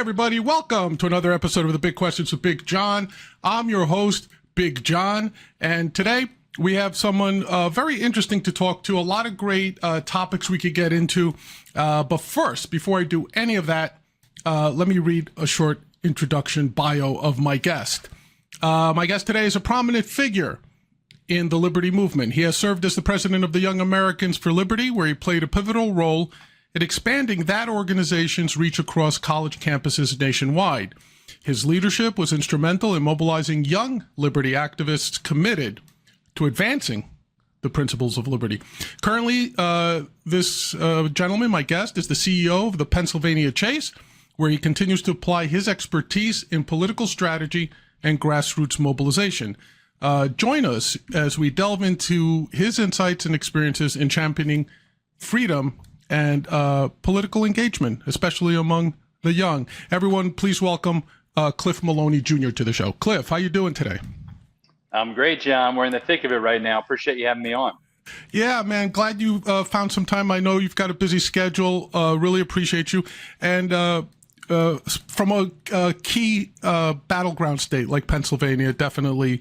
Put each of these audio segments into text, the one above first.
everybody. Welcome to another episode of The Big Questions with Big John. I'm your host, Big John, and today we have someone very interesting to talk to. A lot of great topics we could get into. But first, before I do any of that, let me read a short introduction bio of my guest. My guest today is a prominent figure in the liberty movement. He has served as the president of the Young Americans for Liberty, where he played a pivotal role in expanding that organization's reach across college campuses nationwide. His leadership was instrumental in mobilizing young liberty activists committed to advancing the principles of liberty. Currently, this gentleman, my guest, is the CEO of the Pennsylvania Chase, where he continues to apply his expertise in political strategy and grassroots mobilization. Join us as we delve into his insights and experiences in championing freedom and political engagement, especially among the young. Everyone, please welcome Cliff Maloney Jr. to the show. Cliff, how you doing today? I'm great, John. We're in the thick of it right now. Appreciate you having me on. Yeah, man. Glad you found some time. I know you've got a busy schedule. Really appreciate you. And from a key battleground state like Pennsylvania, definitely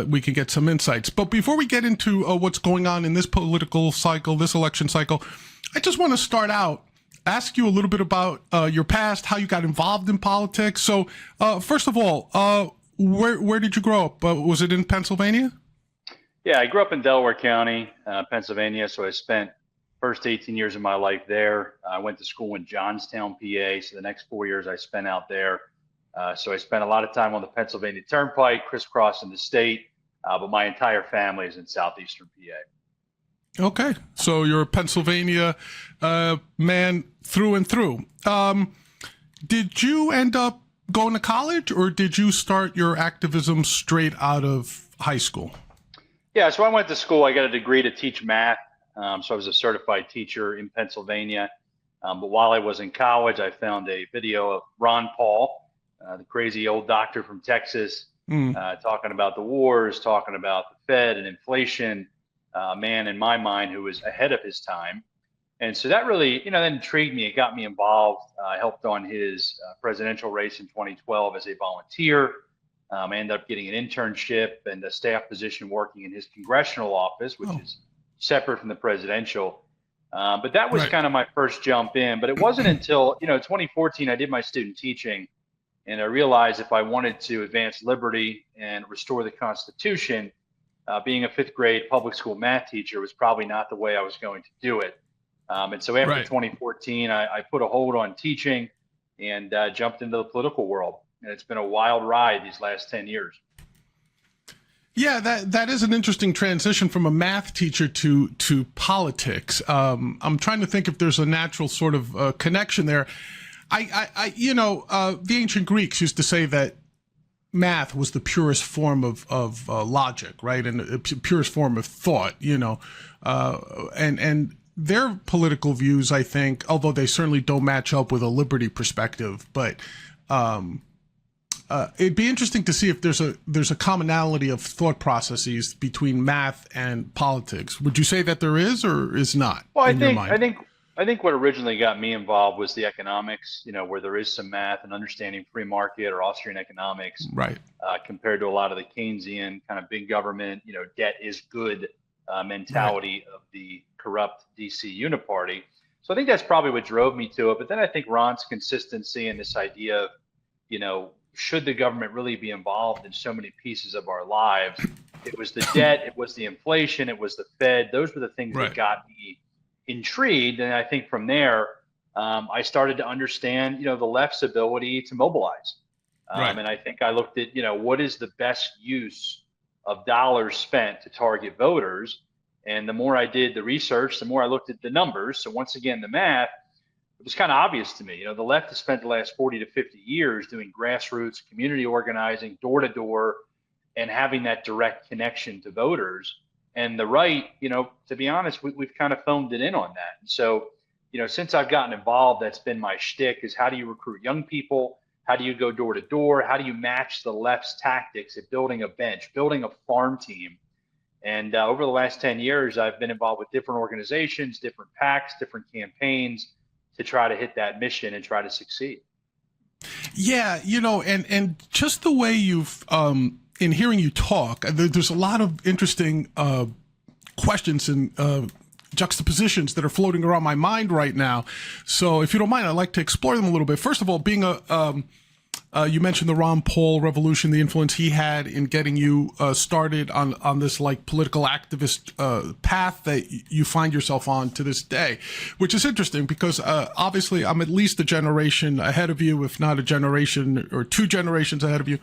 we can get some insights. But before we get into what's going on in this political cycle, this election cycle, I just want to start out, ask you a little bit about your past, how you got involved in politics. So first of all, where did you grow up? Was it in Pennsylvania? Yeah, I grew up in Delaware County, Pennsylvania. So I spent first 18 years of my life there. I went to school in Johnstown, PA. So the next 4 years I spent out there. So I spent a lot of time on the Pennsylvania Turnpike, crisscrossing the state. But my entire family is in southeastern PA. Okay, so you're a Pennsylvania man through and through. Did you end up going to college, or did you start your activism straight out of high school? Yeah, so I went to school. I got a degree to teach math. So I was a certified teacher in Pennsylvania. But while I was in college, I found a video of Ron Paul, the crazy old doctor from Texas, talking about the wars, talking about the Fed and inflation. A man in my mind who was ahead of his time. And so that really, that intrigued me. It got me involved. I helped on his presidential race in 2012 as a volunteer. I ended up getting an internship and a staff position working in his congressional office, which is separate from the presidential. But that was kind of my first jump in. But it wasn't until, 2014, I did my student teaching. And I realized if I wanted to advance liberty and restore the Constitution, being a fifth grade public school math teacher was probably not the way I was going to do it. And so after 2014, I put a hold on teaching and jumped into the political world. And it's been a wild ride these last 10 years. Yeah, that is an interesting transition from a math teacher to politics. I'm trying to think if there's a natural sort of connection there. The ancient Greeks used to say that math was the purest form of logic, right? And the purest form of thought, and their political views, I think, although they certainly don't match up with a liberty perspective, but it'd be interesting to see if there's a commonality of thought processes between math and politics. Would you say that there is or is not? Well, I think what originally got me involved was the economics, where there is some math and understanding free market or Austrian economics, compared to a lot of the Keynesian kind of big government, debt is good mentality of the corrupt DC uniparty. So I think that's probably what drove me to it. But then I think Ron's consistency and this idea of, should the government really be involved in so many pieces of our lives? It was the debt, it was the inflation, it was the Fed. Those were the things that got me intrigued. And I think from there, I started to understand, the left's ability to mobilize. And I think I looked at, what is the best use of dollars spent to target voters? And the more I did the research, the more I looked at the numbers. So once again, the math, it was kind of obvious to me. The left has spent the last 40 to 50 years doing grassroots, community organizing, door to door, and having that direct connection to voters. And the right, to be honest, we've kind of phoned it in on that. And so, since I've gotten involved, that's been my shtick, is how do you recruit young people? How do you go door to door? How do you match the left's tactics at building a bench, building a farm team? And over the last 10 years, I've been involved with different organizations, different PACs, different campaigns to try to hit that mission and try to succeed. Yeah, and just the way you've in hearing you talk, there's a lot of interesting questions and juxtapositions that are floating around my mind right now. So if you don't mind, I'd like to explore them a little bit. First of all, being you mentioned the Ron Paul revolution, the influence he had in getting you started on this like political activist path that you find yourself on to this day, which is interesting because obviously I'm at least a generation ahead of you, if not a generation or two generations ahead of you.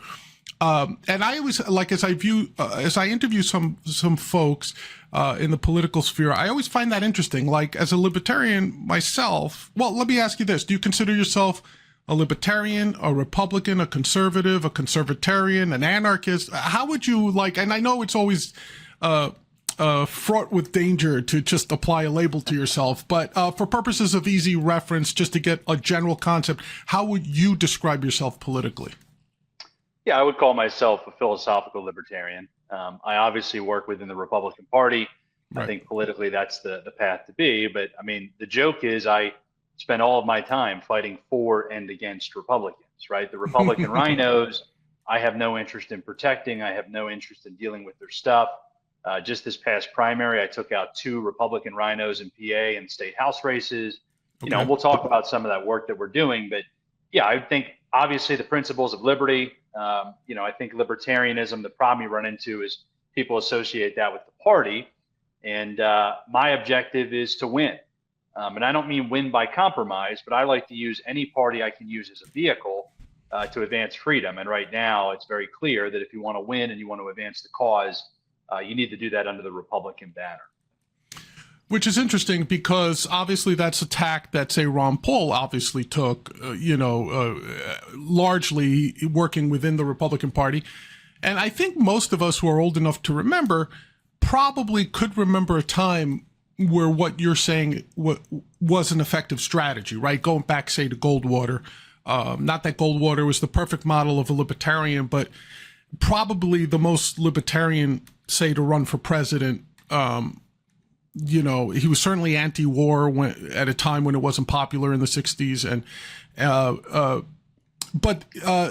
And I always like as I interview some folks in the political sphere, I always find that interesting. Like as a libertarian myself, well, let me ask you this: do you consider yourself a libertarian, a Republican, a conservative, a conservatarian, an anarchist? How would you like? And I know it's always fraught with danger to just apply a label to yourself, but for purposes of easy reference, just to get a general concept, how would you describe yourself politically? Yeah, I would call myself a philosophical libertarian. I obviously work within the Republican Party. Right. I think politically that's the path to be. But I mean, the joke is I spend all of my time fighting for and against Republicans, right? The Republican rhinos, I have no interest in protecting. I have no interest in dealing with their stuff. Just this past primary, I took out 2 Republican rhinos in PA and state house races. Okay. We'll talk about some of that work that we're doing. But yeah, I think obviously the principles of liberty, I think libertarianism, the problem you run into is people associate that with the party. And my objective is to win. And I don't mean win by compromise, but I like to use any party I can use as a vehicle to advance freedom. And right now, it's very clear that if you want to win and you want to advance the cause, you need to do that under the Republican banner. Which is interesting because obviously that's a tack that, say, Ron Paul obviously took, largely working within the Republican Party. And I think most of us who are old enough to remember probably could remember a time where what you're saying was an effective strategy, right? Going back, say, to Goldwater. Not that Goldwater was the perfect model of a libertarian, but probably the most libertarian, say, to run for president. He was certainly anti-war at a time when it wasn't popular in the 60s. But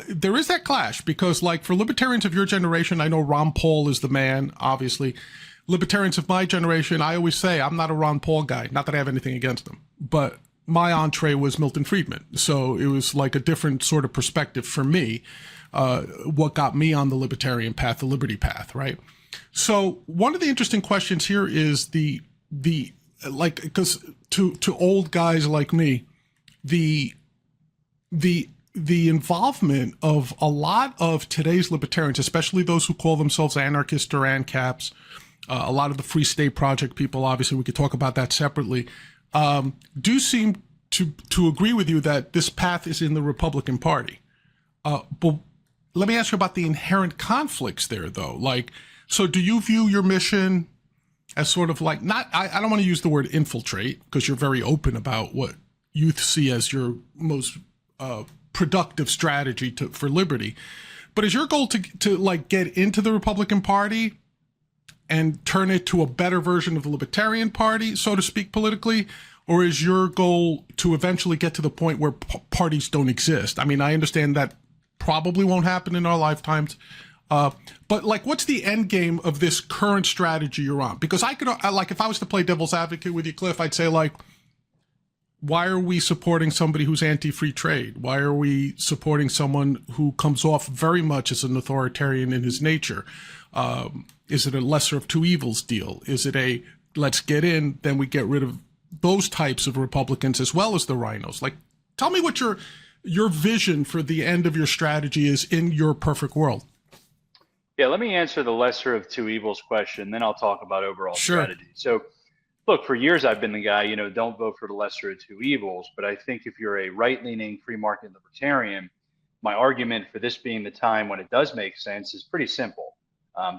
there is that clash because, like, for libertarians of your generation, I know Ron Paul is the man, obviously. Libertarians of my generation, I always say I'm not a Ron Paul guy. Not that I have anything against him, but my entree was Milton Friedman. So it was like a different sort of perspective for me, what got me on the libertarian path, the liberty path, right? So one of the interesting questions here is because to old guys like me, the involvement of a lot of today's libertarians, especially those who call themselves anarchists or ANCAPs, a lot of the Free State Project people, obviously we could talk about that separately, do seem to agree with you that this path is in the Republican Party. But let me ask you about the inherent conflicts there, though. Like, so do you view your mission as sort of like, I don't want to use the word infiltrate because you're very open about what you see as your most productive strategy for liberty, but is your goal to like get into the Republican Party and turn it to a better version of the Libertarian Party, so to speak, politically? Or is your goal to eventually get to the point where parties don't exist? I mean, I understand that probably won't happen in our lifetimes. But like, what's the end game of this current strategy you're on? Because I could, like, if I was to play devil's advocate with you, Cliff, I'd say, like, why are we supporting somebody who's anti-free trade? Why are we supporting someone who comes off very much as an authoritarian in his nature? Is it a lesser of two evils deal? Is it a let's get in, then we get rid of those types of Republicans as well as the rhinos? Like, tell me what your vision for the end of your strategy is in your perfect world. Yeah, let me answer the lesser of two evils question, then I'll talk about overall strategy. So, look, for years I've been the guy, don't vote for the lesser of two evils. But I think if you're a right-leaning free market libertarian, my argument for this being the time when it does make sense is pretty simple.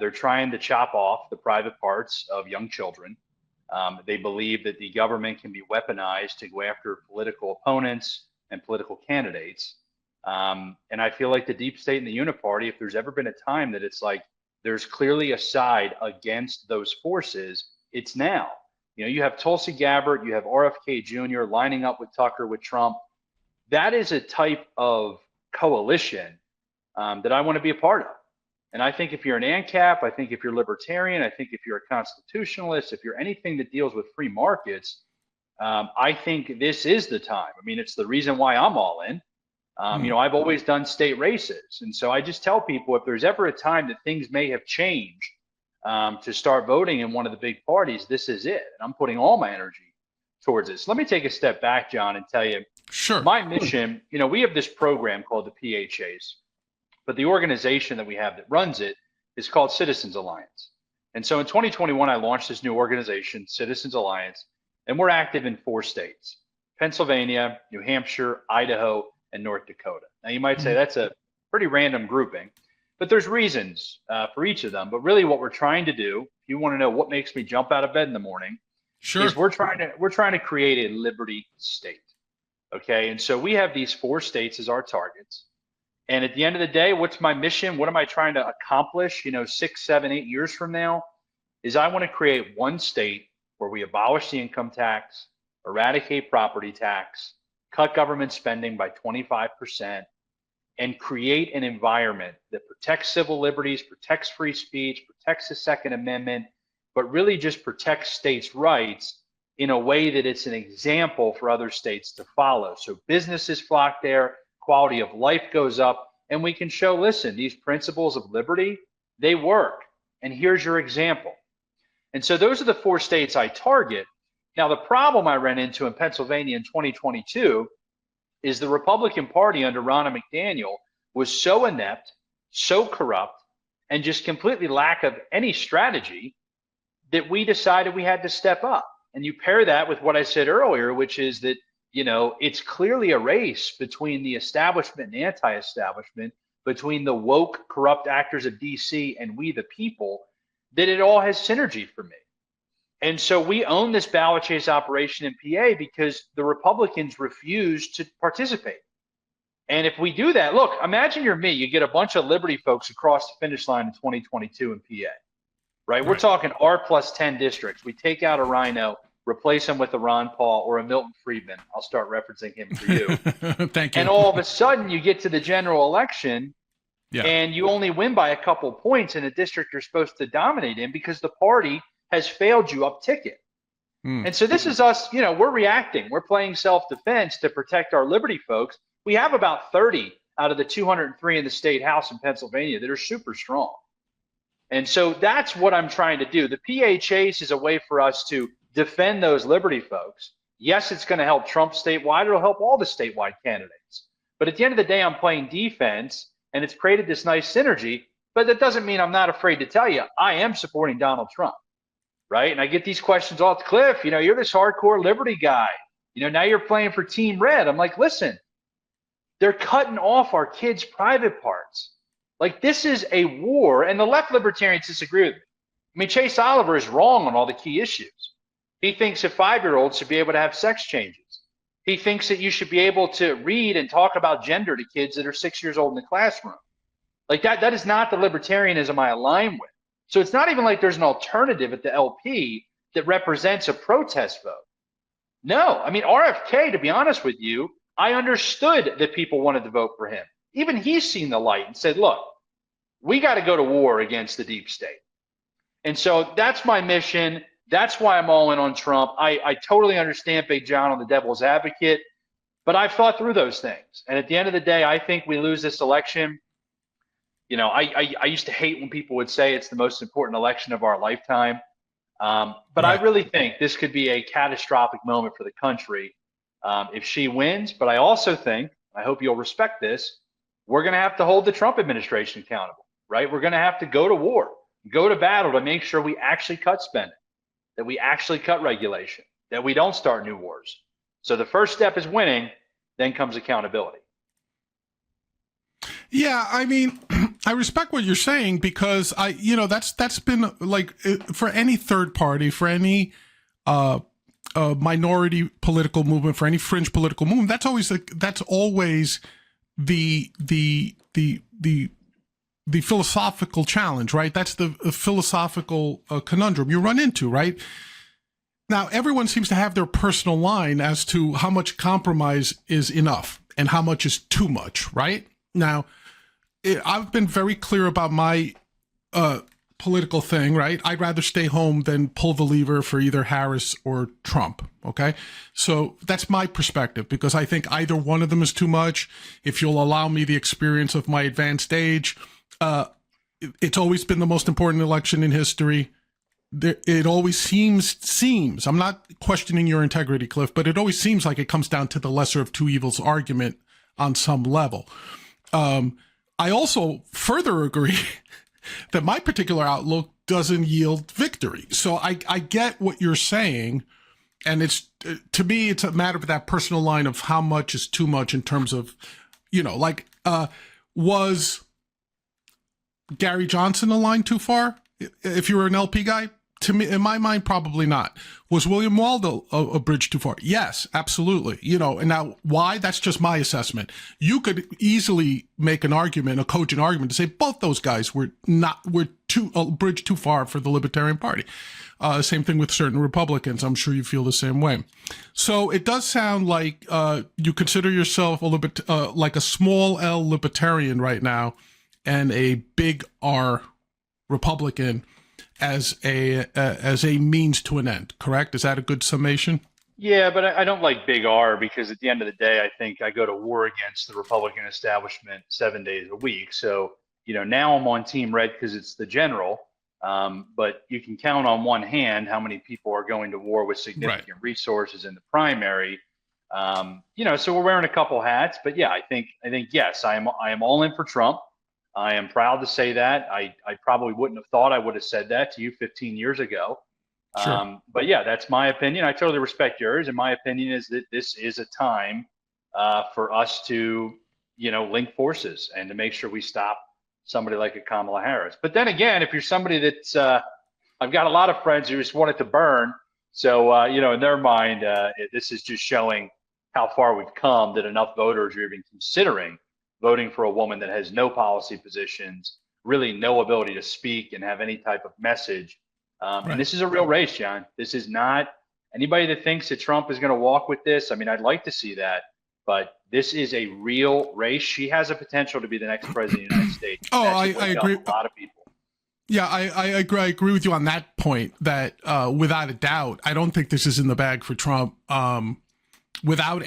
They're trying to chop off the private parts of young children. They believe that the government can be weaponized to go after political opponents and political candidates. And I feel like the deep state and the uniparty, if there's ever been a time that it's like there's clearly a side against those forces, it's now. You have Tulsi Gabbard, you have RFK Jr. lining up with Tucker, with Trump. That is a type of coalition that I want to be a part of. And I think if you're an ANCAP, I think if you're libertarian, I think if you're a constitutionalist, if you're anything that deals with free markets, I think this is the time. I mean, it's the reason why I'm all in. You know, I've always done state races. And so I just tell people if there's ever a time that things may have changed to start voting in one of the big parties, this is it. And I'm putting all my energy towards this. Let me take a step back, John, and tell you, sure, my mission, you know, we have this program called the PHAs, but the organization that we have that runs it is called Citizens Alliance. And so in 2021, I launched this new organization, Citizens Alliance, and we're active in 4 states: Pennsylvania, New Hampshire, Idaho, and North Dakota. Now you might say that's a pretty random grouping, but there's reasons for each of them. But really what we're trying to do, if you want to know what makes me jump out of bed in the morning, sure, is we're trying to create a liberty state. Okay. And so we have these 4 states as our targets. And at the end of the day, what's my mission? What am I trying to accomplish, you know, 6, 7, 8 years from now? Is I want to create one state where we abolish the income tax, eradicate property tax, cut government spending by 25%, and create an environment that protects civil liberties, protects free speech, protects the Second Amendment, but really just protects states' rights in a way that it's an example for other states to follow. So businesses flock there, quality of life goes up, and we can show, listen, these principles of liberty, they work. And here's your example. And so those are the 4 states I target. Now, the problem I ran into in Pennsylvania in 2022 is the Republican Party under Ronna McDaniel was so inept, so corrupt, and just completely lack of any strategy that we decided we had to step up. And you pair that with what I said earlier, which is that, you know, it's clearly a race between the establishment and anti-establishment, between the woke, corrupt actors of DC and we the people, that it all has synergy for me. And so we own this ballot chase operation in PA because the Republicans refuse to participate. And if we do that, look, imagine you're me, you get a bunch of Liberty folks across the finish line in 2022 in PA, right? We're talking R+10 districts. We take out a Rhino, replace him with a Ron Paul or a Milton Friedman. I'll start referencing him for you. Thank you. And all of a sudden you get to the general election and you only win by a couple points in a district you're supposed to dominate in because the party has failed you up ticket. And so this is us, you know, we're reacting. We're playing self-defense to protect our liberty folks. We have about 30 out of the 203 in the state house in Pennsylvania that are super strong. And so that's what I'm trying to do. The PA chase is a way for us to defend those liberty folks. Yes, it's going to help Trump statewide. It'll help all the statewide candidates. But at the end of the day, I'm playing defense, and it's created this nice synergy. But that doesn't mean I'm not afraid to tell you, I am supporting Donald Trump, right? And I get these questions all, Cliff, you know, you're this hardcore liberty guy. You know, now you're playing for Team Red. I'm like, listen, they're cutting off our kids' private parts. Like, this is a war, and the left libertarians disagree with me. I mean, Chase Oliver is wrong on all the key issues. He thinks that 5-year-olds should be able to have sex changes. He thinks that you should be able to read and talk about gender to kids that are 6 years old in the classroom. Like that is not the libertarianism I align with. So it's not even like there's an alternative at the LP that represents a protest vote. No, I mean, RFK, to be honest with you, I understood that people wanted to vote for him. Even he's seen the light and said, look, we got to go to war against the deep state. And so that's my mission. That's why I'm all in on Trump. I totally understand Big John on the devil's advocate, but I've thought through those things. And at the end of the day, I think we lose this election. You know, I used to hate when people would say it's the most important election of our lifetime. But I really think this could be a catastrophic moment for the country if she wins. But I also think, I hope you'll respect this, we're going to have to hold the Trump administration accountable, right? We're going to have to go to war, go to battle to make sure we actually cut spending, that we actually cut regulation, that we don't start new wars. So the first step is winning, then comes accountability. Yeah, I mean, I respect what you're saying because that's been like for any third party, for any minority political movement, for any fringe political movement, that's always the philosophical challenge, right? That's the philosophical conundrum you run into, right? Now, everyone seems to have their personal line as to how much compromise is enough and how much is too much, right? Now, I've been very clear about my political thing, right? I'd rather stay home than pull the lever for either Harris or Trump, okay? So that's my perspective, because I think either one of them is too much. If you'll allow me the experience of my advanced age, it's always been the most important election in history. It always seems, I'm not questioning your integrity, Cliff, but it always seems like it comes down to the lesser of two evils argument on some level. I also further agree that my particular outlook doesn't yield victory. So I get what you're saying. And it's, to me, it's a matter of that personal line of how much is too much in terms of, was Gary Johnson a line too far? If you were an LP guy? To me, in my mind, probably not. Was William Waldo a bridge too far? Yes, absolutely. And now why? That's just my assessment. You could easily make an argument, a cogent argument, to say both those guys were a bridge too far for the Libertarian Party. Same thing with certain Republicans. I'm sure you feel the same way. So it does sound like you consider yourself a little bit like a small L Libertarian right now, and a big R Republican as a means to an end, correct? Is that a good summation? Yeah, but I don't like big R, because at the end of the day, I think I go to war against the Republican establishment 7 days a week. So, now I'm on Team Red because it's the general, but you can count on one hand how many people are going to war with significant resources in the primary. So we're wearing a couple hats, but yeah, I think yes, I am all in for Trump. I am proud to say that. I probably wouldn't have thought I would have said that to you 15 years ago. Sure. But yeah, that's my opinion. I totally respect yours. And my opinion is that this is a time for us to, link forces and to make sure we stop somebody like a Kamala Harris. But then again, if you're somebody that's, I've got a lot of friends who just want it to burn. So, in their mind, this is just showing how far we've come, that enough voters are even considering voting for a woman that has no policy positions, really no ability to speak and have any type of message. And this is a real race, John. This is not anybody that thinks that Trump is going to walk with this. I mean, I'd like to see that, but this is a real race. She has a potential to be the next president of the United States. Oh, I agree. A lot of people. Yeah, I agree with you on that point, that without a doubt, I don't think this is in the bag for Trump. Without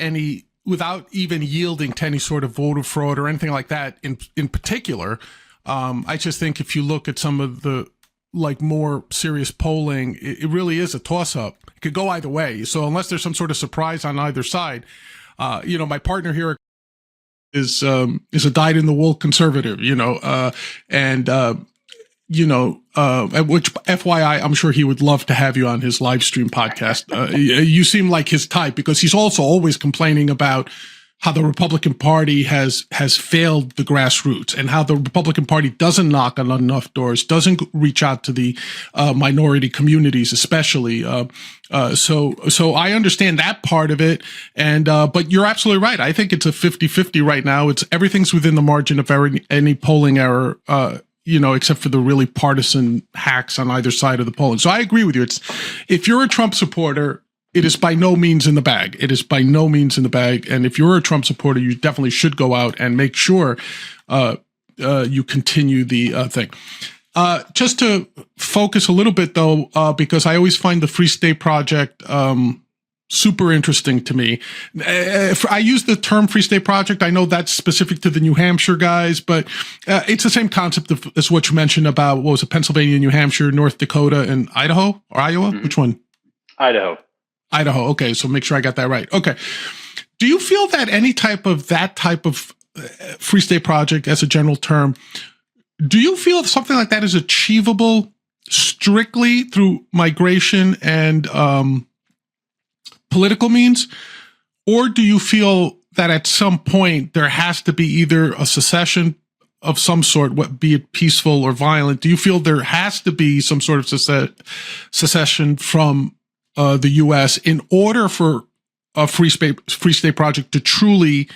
even yielding to any sort of voter fraud or anything like that in particular. I just think if you look at some of the more serious polling, it really is a toss-up. It could go either way. So unless there's some sort of surprise on either side, my partner here is a dyed-in-the-wool conservative, which FYI, I'm sure he would love to have you on his live stream podcast. You seem like his type, because he's also always complaining about how the Republican Party has failed the grassroots, and how the Republican Party doesn't knock on enough doors, doesn't reach out to the minority communities, especially. So I understand that part of it. And but you're absolutely right. I think it's a 50-50 right now. Everything's within the margin of any polling error. Except for the really partisan hacks on either side of the polling. So I agree with you. If you're a Trump supporter, it is by no means in the bag. It is by no means in the bag. And if you're a Trump supporter, you definitely should go out and make sure you continue the thing. Just to focus a little bit, though, because I always find the Free State Project super interesting to me. I use the term Free State Project. I know that's specific to the New Hampshire guys, but it's the same concept as what you mentioned about, what was it, Pennsylvania, New Hampshire, North Dakota, and Idaho or Iowa? Mm-hmm. Which one? Idaho. Okay, so make sure I got that right. Okay. Do you feel that that type of Free State Project, as a general term, do you feel something like that is achievable strictly through migration and political means? Or do you feel that at some point there has to be either a secession of some sort, be it peaceful or violent? Do you feel there has to be some sort of secession from the U.S. in order for a Free State Project to truly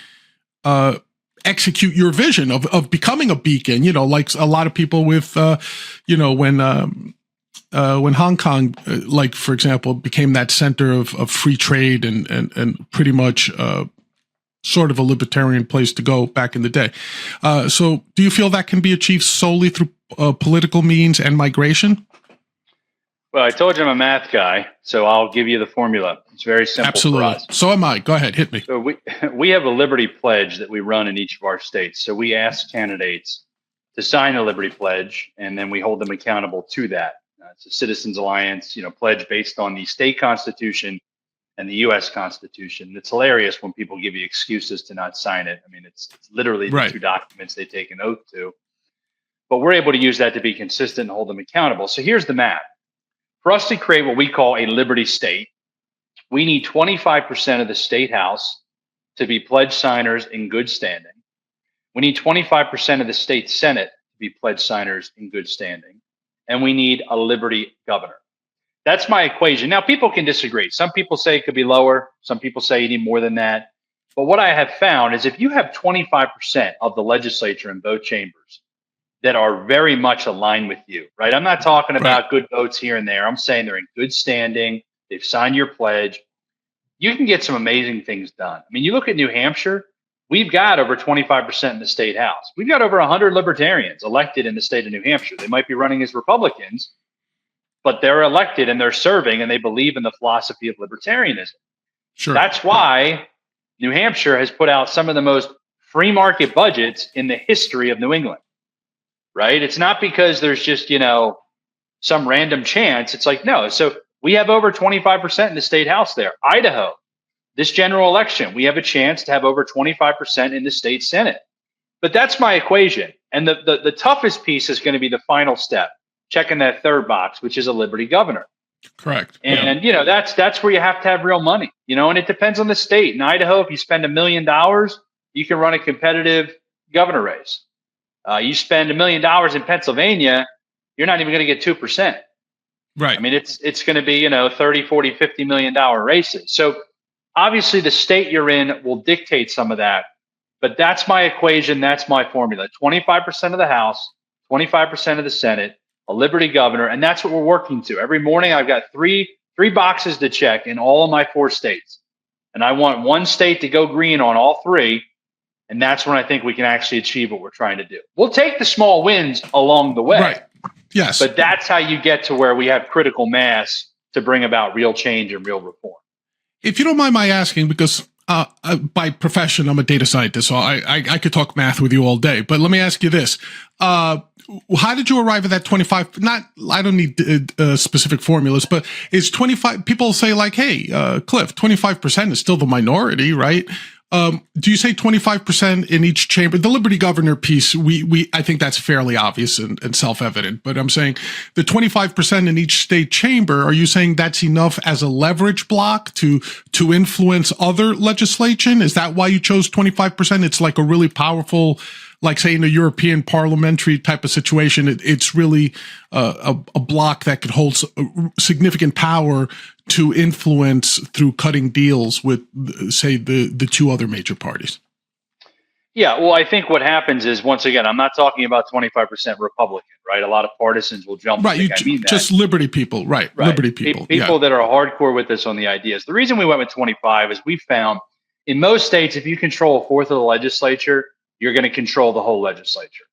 execute your vision of becoming a beacon? Like a lot of people with, when Hong Kong, for example, became that center of free trade and pretty much sort of a libertarian place to go back in the day. So do you feel that can be achieved solely through political means and migration? Well, I told you I'm a math guy, so I'll give you the formula. It's very simple. Absolutely. For us. So am I. Go ahead, hit me. So we have a Liberty Pledge that we run in each of our states. So we ask candidates to sign the Liberty Pledge, and then we hold them accountable to that. It's a Citizens Alliance, pledge based on the state constitution and the U.S. Constitution. It's hilarious when people give you excuses to not sign it. I mean, it's literally the two documents they take an oath to. But we're able to use that to be consistent and hold them accountable. So here's the math. For us to create what we call a Liberty State, we need 25% of the state house to be pledge signers in good standing. We need 25% of the state Senate to be pledge signers in good standing. And we need a Liberty governor. That's my equation. Now, people can disagree. Some people say it could be lower. Some people say you need more than that. But what I have found is if you have 25% of the legislature in both chambers that are very much aligned with you, right? I'm not talking about good votes here and there. I'm saying they're in good standing. They've signed your pledge. You can get some amazing things done. I mean, you look at New Hampshire, we've got over 25% in the state house. We've got over 100 libertarians elected in the state of New Hampshire. They might be running as Republicans, but they're elected and they're serving and they believe in the philosophy of libertarianism. Sure. That's why New Hampshire has put out some of the most free market budgets in the history of New England. Right? It's not because there's just, some random chance. It's like, no. So we have over 25% in the state house there. Idaho, this general election, we have a chance to have over 25% in the state Senate. But that's my equation. And the toughest piece is going to be the final step, checking that third box, which is a Liberty governor. Correct. And, that's where you have to have real money, and it depends on the state. In Idaho, if you spend $1 million, you can run a competitive governor race. You spend $1 million in Pennsylvania, you're not even going to get 2%. Right. I mean, it's going to be, 30, 40, $50 million races. So obviously the state you're in will dictate some of that, but that's my equation. That's my formula. 25% of the House, 25% of the Senate, a Liberty governor. And that's what we're working to. Every morning I've got three boxes to check in all of my 4 states. And I want one state to go green on all 3. And that's when I think we can actually achieve what we're trying to do. We'll take the small wins along the way. Right. Yes. But that's how you get to where we have critical mass to bring about real change and real reform. If you don't mind my asking, because by profession, I'm a data scientist, so I could talk math with you all day. But let me ask you this. How did you arrive at that 25? I don't need specific formulas, but is 25, people say like, hey, Cliff, 25% is still the minority, right? Do you say 25% in each chamber? The Liberty governor piece, I think that's fairly obvious and self-evident, but I'm saying the 25% in each state chamber, are you saying that's enough as a leverage block to influence other legislation? Is that why you chose 25%? It's like a really powerful, like say in a European parliamentary type of situation, it's really a block that could hold significant power to influence through cutting deals with, say, the 2 other major parties. Yeah, well, I think what happens is, once again, I'm not talking about 25% Republican, right? A lot of partisans will jump. Right, I mean that. Just Liberty people, right? Liberty people. People that are hardcore with us on the ideas. The reason we went with 25 is we found in most states, if you control 1/4 of the legislature, you're going to control the whole legislature,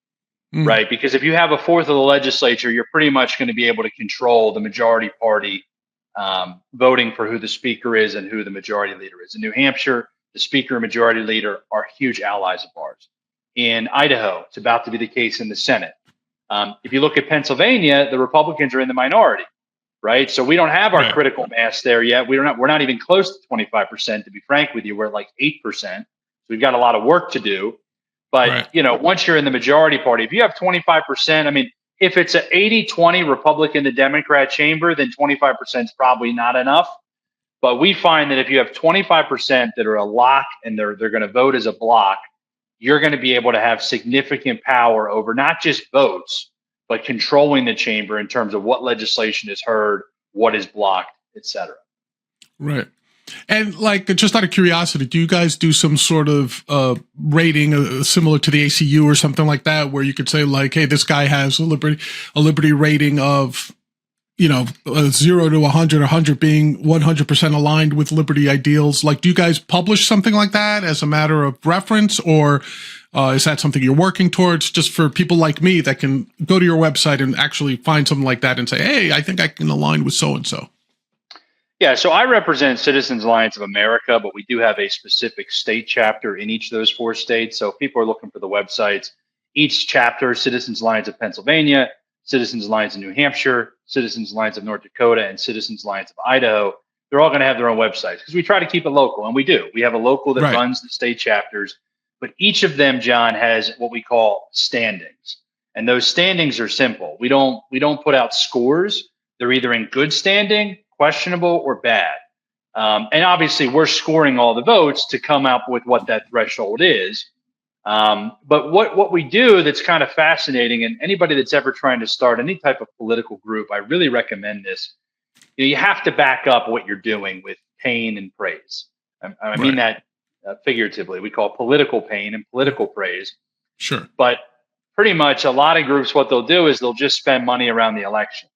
right? Because if you have 1/4 of the legislature, you're pretty much going to be able to control the majority party voting for who the speaker is and who the majority leader is. In New Hampshire, the speaker and majority leader are huge allies of ours. In Idaho, it's about to be the case in the Senate. If you look at Pennsylvania, the Republicans are in the minority, right? So we don't have our critical mass there yet. We're not even close to 25%, to be frank with you. We're at like 8%. So we've got a lot of work to do. But, once you're in the majority party, if you have 25%, I mean, if it's an 80-20 Republican to Democrat chamber, then 25% is probably not enough. But we find that if you have 25% that are a lock and they're going to vote as a block, you're going to be able to have significant power over not just votes, but controlling the chamber in terms of what legislation is heard, what is blocked, et cetera. Right. And like, just out of curiosity, do you guys do some sort of rating similar to the ACU or something like that, where you could say like, hey, this guy has a liberty rating of, 0 to 100, 100 being 100% aligned with liberty ideals. Like, do you guys publish something like that as a matter of reference, or is that something you're working towards, just for people like me that can go to your website and actually find something like that and say, hey, I think I can align with so-and-so? Yeah, so I represent Citizens Alliance of America, but we do have a specific state chapter in each of those 4 states. So if people are looking for the websites, each chapter, Citizens Alliance of Pennsylvania, Citizens Alliance of New Hampshire, Citizens Alliance of North Dakota, and Citizens Alliance of Idaho, they're all going to have their own websites, because we try to keep it local, and we do. We have a local that runs the state chapters, but each of them, John, has what we call standings. And those standings are simple. We don't put out scores. They're either in good standing, questionable, or bad. And obviously, we're scoring all the votes to come up with what that threshold is. But what we do that's kind of fascinating, and anybody that's ever trying to start any type of political group, I really recommend this. You have to back up what you're doing with pain and praise. I mean that figuratively. We call it political pain and political praise. Sure. But pretty much a lot of groups, what they'll do is they'll just spend money around the election.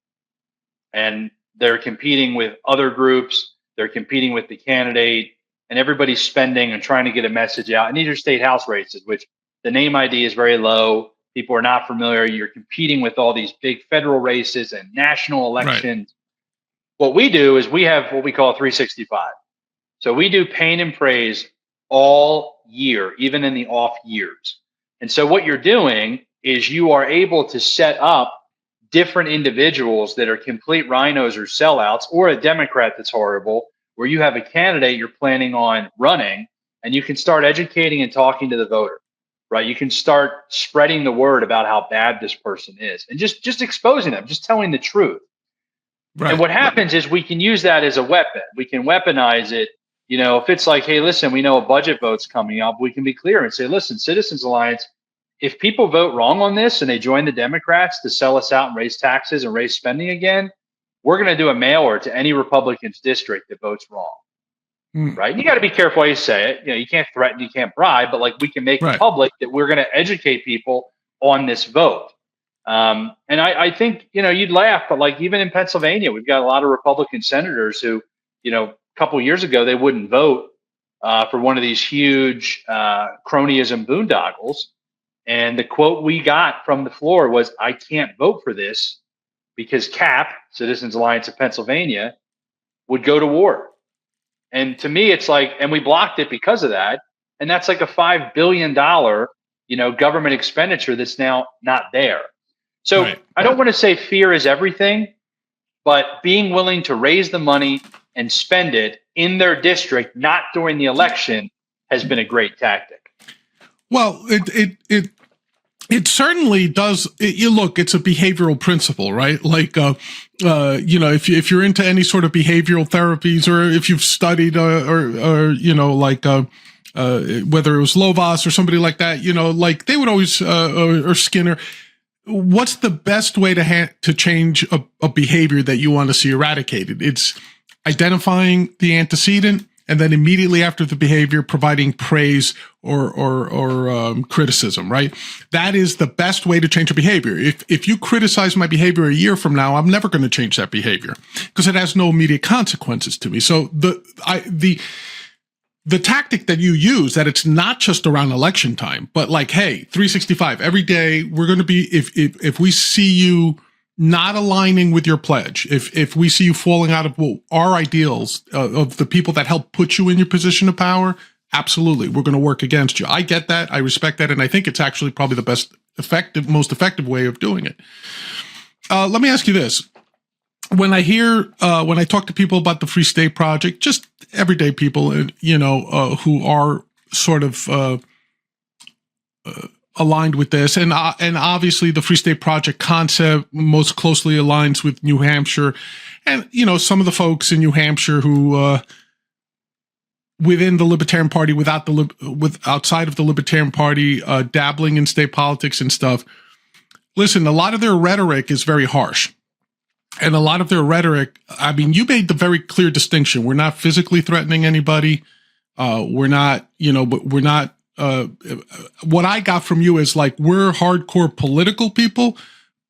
And they're competing with other groups. They're competing with the candidate. And everybody's spending and trying to get a message out. And these are state house races, which the name ID is very low. People are not familiar. You're competing with all these big federal races and national elections. Right. What we do is we have what we call 365. So we do pain and praise all year, even in the off years. And so what you're doing is you are able to set up different individuals that are complete rhinos or sellouts, or a Democrat that's horrible, where you have a candidate you're planning on running, and you can start educating and talking to the voter, right? You can start spreading the word about how bad this person is, and just exposing them, just telling the truth. Right. And what happens is we can use that as a weapon. We can weaponize it. If it's like, hey, listen, we know a budget vote's coming up, we can be clear and say, listen, Citizens Alliance, if people vote wrong on this and they join the Democrats to sell us out and raise taxes and raise spending again, we're going to do a mailer to any Republican's district that votes wrong, right? And you got to be careful how you say it. You can't threaten, you can't bribe, but like we can make it public that we're going to educate people on this vote. And I think, you'd laugh, but like even in Pennsylvania, we've got a lot of Republican senators who, a couple of years ago, they wouldn't vote for one of these huge cronyism boondoggles. And the quote we got from the floor was, I can't vote for this because CAP, Citizens Alliance of Pennsylvania, would go to war. And to me, it's like, and we blocked it because of that. And that's like a $5 billion, government expenditure that's now not there. So I don't want to say fear is everything, but being willing to raise the money and spend it in their district, not during the election, has been a great tactic. Well, it certainly does. It's a behavioral principle, right? Like, if you're into any sort of behavioral therapies, or if you've studied, whether it was Lovaas or somebody like that, like they would always, or Skinner, what's the best way to change a behavior that you want to see eradicated? It's identifying the antecedent, and then immediately after the behavior, providing praise or criticism, right? That is the best way to change a behavior. If you criticize my behavior a year from now, I'm never going to change that behavior because it has no immediate consequences to me. So the tactic that you use, that it's not just around election time, but like, hey, 365 every day, we're going to be, if we see you not aligning with your pledge, if we see you falling out of our ideals of the people that help put you in your position of power, absolutely, we're going to work against you. I get that. I respect that. And I think it's actually probably the most effective way of doing it. Let me ask you this. When I talk to people about the Free State Project, just everyday people, who are sort of aligned with this, and obviously the Free State Project concept most closely aligns with New Hampshire, and some of the folks in New Hampshire who within the Libertarian Party, outside of the Libertarian Party, dabbling in state politics and stuff. Listen, a lot of their rhetoric is very harsh. And a lot of their rhetoric, I mean, you made the very clear distinction. We're not physically threatening anybody. We're not, but we're not, what I got from you is like, we're hardcore political people,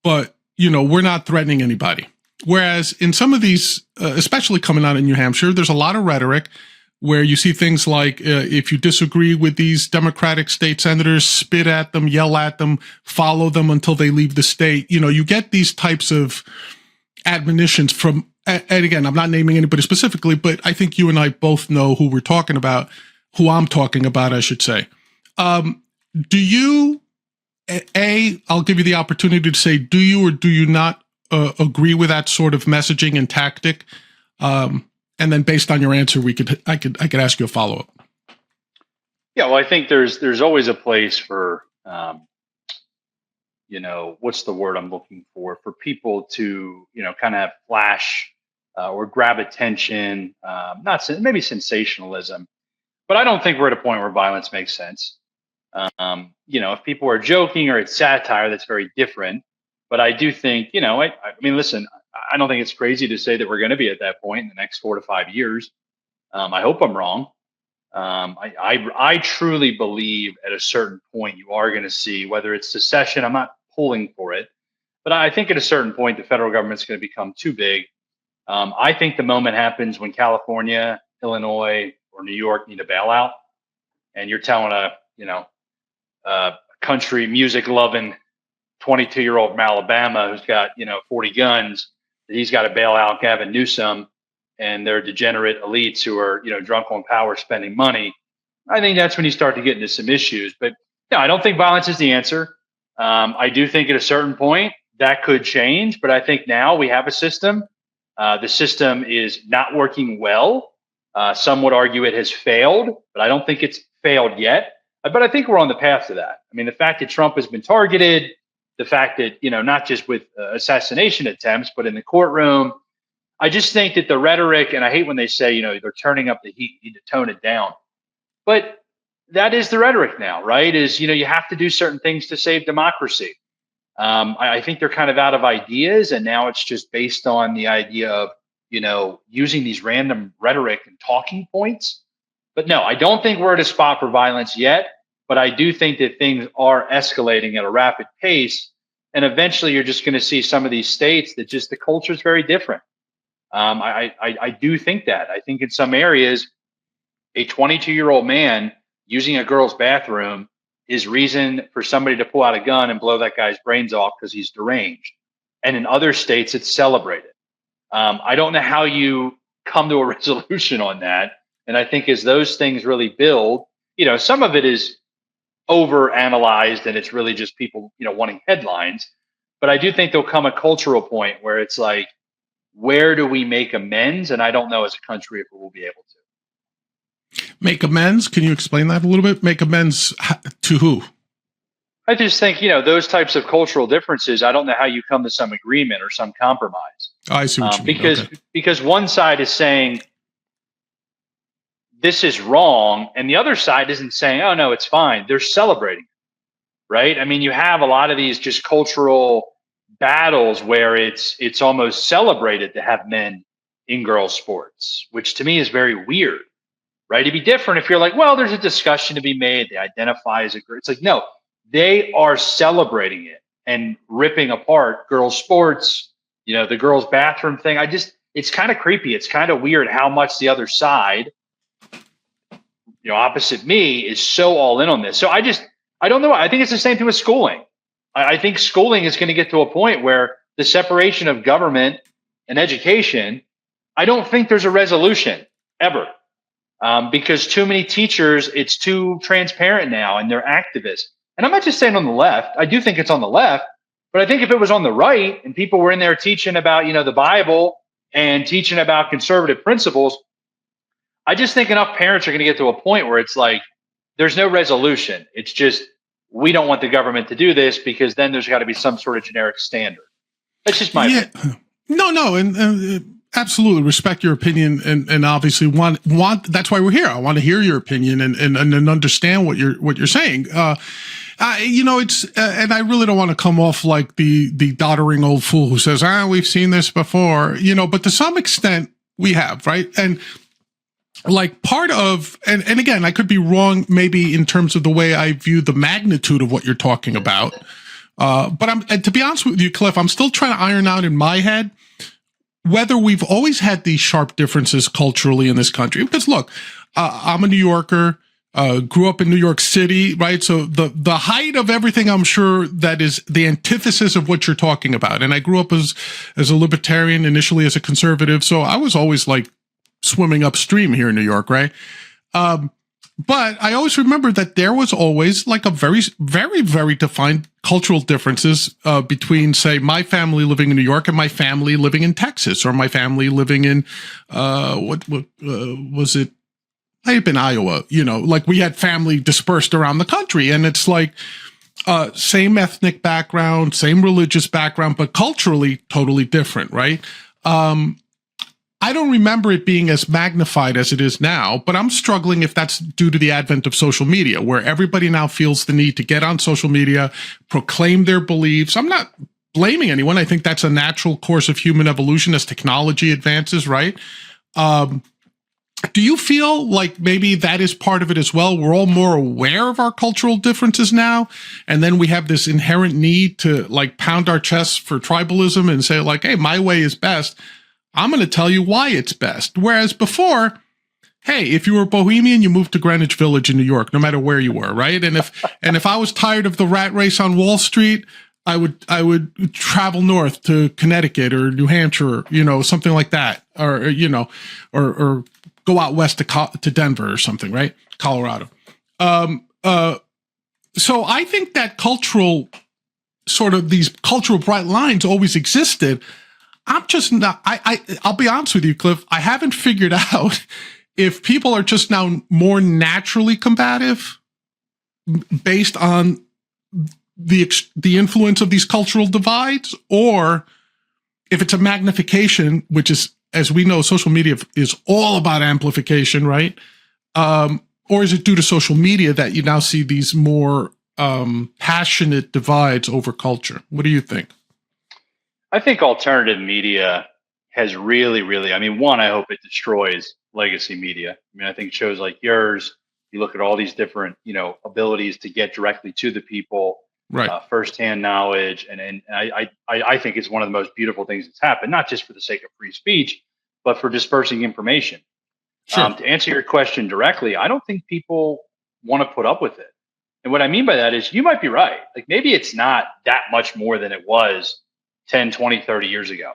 but, we're not threatening anybody. Whereas in some of these, especially coming out in New Hampshire, there's a lot of rhetoric where you see things like if you disagree with these Democratic state senators, spit at them, yell at them, follow them until they leave the state. You know, you get these types of admonitions from, and again, I'm not naming anybody specifically, but I think you and I both know who we're talking about, who I'm talking about, I should say. Do you, I'll give you the opportunity to say, do you or do you not agree with that sort of messaging and tactic? And then based on your answer, I could ask you a follow-up. Yeah, well, I think there's always a place for, you know, what's the word I'm looking for people to, you know, kind of flash or grab attention, maybe sensationalism, but I don't think we're at a point where violence makes sense. You know, if people are joking or it's satire, that's very different. But I do think, you know, I mean, listen, I don't think it's crazy to say that we're going to be at that point in the next 4 to 5 years. I hope I'm wrong. I truly believe at a certain point you are going to see, whether it's secession, I'm not pulling for it, but I think at a certain point the federal government's going to become too big. I think the moment happens when California, Illinois, or New York need a bailout, and you're telling a country music loving 22-year-old from Alabama who's got 40 guns that he's got to bail out Gavin Newsom and their degenerate elites who are drunk on power spending money. I think that's when you start to get into some issues. But no, I don't think violence is the answer. I do think at a certain point that could change, but I think now we have a system. The system is not working well. Some would argue it has failed, but I don't think it's failed yet. But I think we're on the path to that. I mean, the fact that Trump has been targeted, the fact that, not just with assassination attempts, but in the courtroom, I just think that the rhetoric, and I hate when they say, they're turning up the heat, you need to tone it down. But that is the rhetoric now, right? Is, you have to do certain things to save democracy. I think they're kind of out of ideas, and now it's just based on the idea of, using these random rhetoric and talking points. But no, I don't think we're at a spot for violence yet, but I do think that things are escalating at a rapid pace. And eventually you're just going to see some of these states that just the culture is very different. I do think that. I think in some areas, a 22-year-old man using a girl's bathroom is reason for somebody to pull out a gun and blow that guy's brains off because he's deranged. And in other states, it's celebrated. I don't know how you come to a resolution on that. And I think as those things really build, some of it is over analyzed and it's really just people, wanting headlines. But I do think there'll come a cultural point where it's like, where do we make amends? And I don't know as a country if we will be able to. Make amends? Can you explain that a little bit? Make amends to who? I just think, those types of cultural differences, I don't know how you come to some agreement or some compromise. Oh, I see what you mean. Because one side is saying, this is wrong. And the other side isn't saying, oh, no, it's fine. They're celebrating, right? I mean, you have a lot of these just cultural battles where it's almost celebrated to have men in girls' sports, which to me is very weird, right? It'd be different if you're like, well, there's a discussion to be made. They identify as a group. It's like, no, they are celebrating it and ripping apart girls' sports, the girls' bathroom thing. It's kind of creepy. It's kind of weird how much the other side, opposite me, is so all in on this. So I don't know. I think it's the same thing with schooling. I think schooling is going to get to a point where the separation of government and education, I don't think there's a resolution ever, because too many teachers, it's too transparent now and they're activists. And I'm not just saying on the left. I do think it's on the left, but I think if it was on the right and people were in there teaching about, the Bible and teaching about conservative principles, I just think enough parents are going to get to a point where it's like, there's no resolution. It's just, we don't want the government to do this because then there's got to be some sort of generic standard. That's just my opinion. No, and absolutely respect your opinion, and obviously want. That's why we're here. I want to hear your opinion and understand what you're saying. It's and I really don't want to come off like the doddering old fool who says, we've seen this before, but to some extent we have, right? And like part of, and again, I could be wrong maybe in terms of the way I view the magnitude of what you're talking about. But and to be honest with you, Cliff, I'm still trying to iron out in my head whether we've always had these sharp differences culturally in this country. Because look, I'm a New Yorker, grew up in New York City, right? So the height of everything, I'm sure, that is the antithesis of what you're talking about. And I grew up as a libertarian, initially as a conservative. So I was always like swimming upstream here in New York, right? But I always remember that there was always like a very, very, very defined cultural differences between, say, my family living in New York and my family living in Texas, or my family living in what was it? Might have been Iowa. You know, like we had family dispersed around the country, and it's like same ethnic background, same religious background, but culturally totally different, right? I don't remember it being as magnified as it is now, but I'm struggling if that's due to the advent of social media, where everybody now feels the need to get on social media, proclaim their beliefs. I'm not blaming anyone. I think that's a natural course of human evolution as technology advances, right? Do you feel like maybe that is part of it as well? We're all more aware of our cultural differences now, and then we have this inherent need to like pound our chests for tribalism and say like, hey, my way is best. I'm going to tell you why it's best. Whereas before, hey, if you were Bohemian, you moved to Greenwich Village in New York, no matter where you were, right? And if I was tired of the rat race on Wall Street, I would travel north to Connecticut or New Hampshire, you know, something like that, or you know, or go out west to Denver or something, right? Colorado. So I think that cultural sort of these cultural bright lines always existed. I'm just not, I'll be honest with you, Cliff. I haven't figured out if people are just now more naturally combative based on the influence of these cultural divides, or if it's a magnification, which is, as we know, social media is all about amplification, right? Or is it due to social media that you now see these more passionate divides over culture? What do you think? I think alternative media has really, I mean, one, I hope it destroys legacy media. I mean, I think shows like yours, you look at all these different, you know, abilities to get directly to the people, right? Firsthand knowledge. And I think it's one of the most beautiful things that's happened, not just for the sake of free speech, but for dispersing information. Sure. To answer your question directly, I don't think people want to put up with it. And what I mean by that is you might be right. Like maybe it's not that much more than it was 10, 20, 30 years ago.